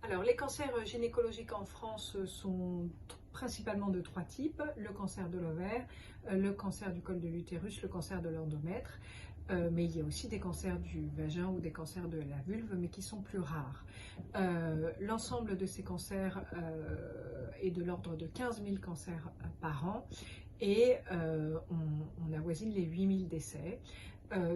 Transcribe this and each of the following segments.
Alors, les cancers gynécologiques en France sont principalement de trois types: le cancer de l'ovaire, le cancer du col de l'utérus, le cancer de l'endomètre, mais il y a aussi des cancers du vagin ou des cancers de la vulve, mais qui sont plus rares. L'ensemble de ces cancers est de l'ordre de 15 000 cancers par an et on avoisine les 8 000 décès.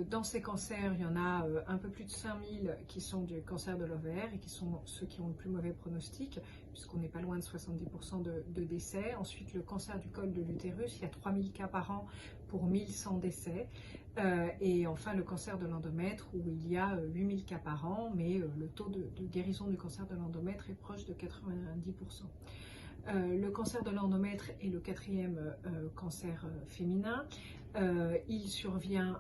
Dans ces cancers, il y en a un peu plus de 5000 qui sont du cancer de l'ovaire et qui sont ceux qui ont le plus mauvais pronostic, puisqu'on n'est pas loin de 70% de décès. Ensuite, le cancer du col de l'utérus, il y a 3000 cas par an pour 1100 décès. Et enfin, le cancer de l'endomètre, où il y a 8000 cas par an, mais le taux de guérison du cancer de l'endomètre est proche de 90%. Le cancer de l'endomètre est le quatrième cancer féminin. Il survient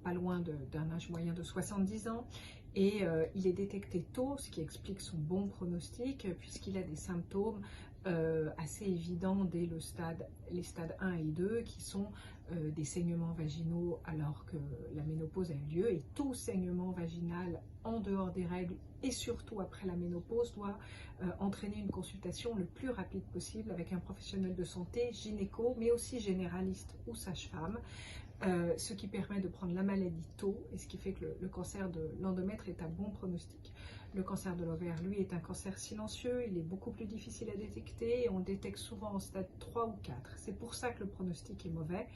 pas loin d'un âge moyen de 70 ans et il est détecté tôt, ce qui explique son bon pronostic, puisqu'il a des symptômes assez évidents dès les stades 1 et 2, qui sont des saignements vaginaux alors que la ménopause a eu lieu, et tout saignement vaginal en dehors des règles et surtout après la ménopause doit entraîner une consultation le plus rapide possible avec un professionnel de santé, gynéco, mais aussi généraliste ou sage-femme, ce qui permet de prendre la maladie tôt et ce qui fait que le cancer de l'endomètre est un bon pronostic. Le cancer de l'ovaire, lui, est un cancer silencieux, il est beaucoup plus difficile à détecter et on le détecte souvent en stade 3 ou 4. C'est pour ça que le pronostic est mauvais.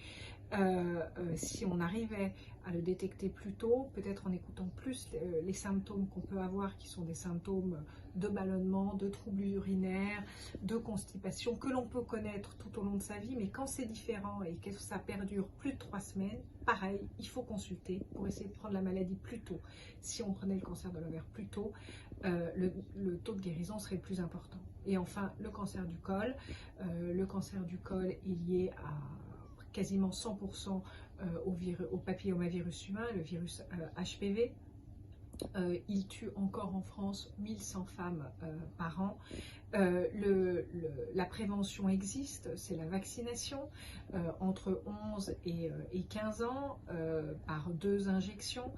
Si on arrivait à le détecter plus tôt, peut-être en écoutant plus les symptômes qu'on peut avoir, qui sont des symptômes de ballonnement, de troubles urinaires, de constipation, que l'on peut connaître tout au long de sa vie, mais quand c'est différent et que ça perdure plus de 3 semaines, pareil, il faut consulter pour essayer de prendre la maladie plus tôt. Si on prenait le cancer de l'ovaire plus tôt, le taux de guérison serait plus important. Et enfin, le cancer du col. Le cancer du col est lié à quasiment 100% au papillomavirus humain, le virus HPV. Il tue encore en France 1100 femmes par an. La prévention existe, c'est la vaccination entre 11 et 15 ans par 2 injections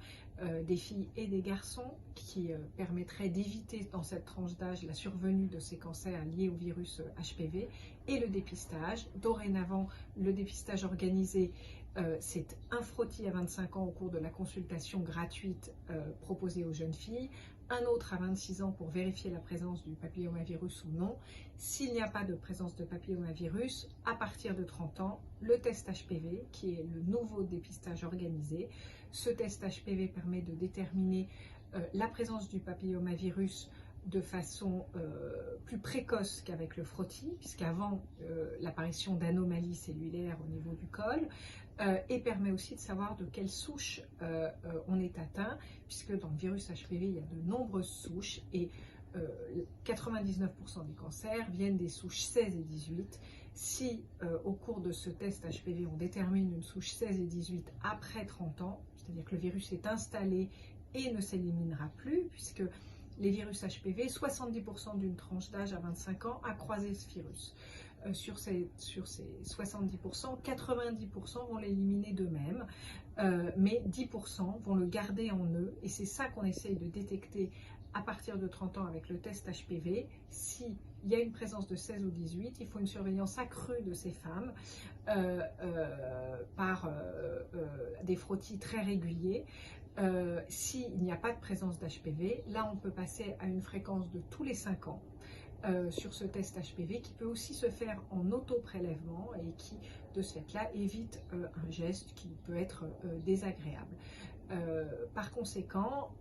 des filles et des garçons, qui permettraient d'éviter dans cette tranche d'âge la survenue de ces cancers liés au virus HPV, et le dépistage. Dorénavant, le dépistage organisé, c'est un frottis à 25 ans au cours de la consultation gratuite proposée aux jeunes filles, un autre à 26 ans pour vérifier la présence du papillomavirus ou non. S'il n'y a pas de présence de papillomavirus, à partir de 30 ans, le test HPV, qui est le nouveau dépistage organisé. Ce test HPV permet de déterminer la présence du papillomavirus de façon plus précoce qu'avec le frottis, puisqu'avant l'apparition d'anomalies cellulaires au niveau du col, et permet aussi de savoir de quelle souche on est atteint, puisque dans le virus HPV, il y a de nombreuses souches, et 99% des cancers viennent des souches 16 et 18. Si au cours de ce test HPV, on détermine une souche 16 et 18 après 30 ans, c'est-à-dire que le virus est installé et ne s'éliminera plus, puisque les virus HPV, 70% d'une tranche d'âge à 25 ans a croisé ce virus. Sur ces 70%, 90% vont l'éliminer d'eux-mêmes, mais 10% vont le garder en eux, et c'est ça qu'on essaye de détecter à partir de 30 ans avec le test HPV. S'il y a une présence de 16 ou 18, il faut une surveillance accrue de ces femmes par des frottis très réguliers. S'il n'y a pas de présence d'HPV, là on peut passer à une fréquence de tous les 5 ans sur ce test HPV, qui peut aussi se faire en auto-prélèvement et qui, de ce fait-là, évite un geste qui peut être désagréable. Par conséquent,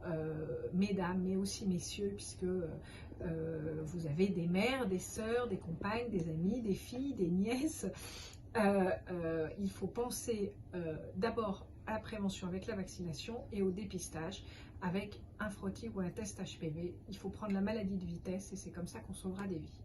mesdames, mais aussi messieurs, puisque vous avez des mères, des sœurs, des compagnes, des amies, des filles, des nièces, il faut penser d'abord à la prévention avec la vaccination et au dépistage avec un frottis ou un test HPV. Il faut prendre la maladie de vitesse, et c'est comme ça qu'on sauvera des vies.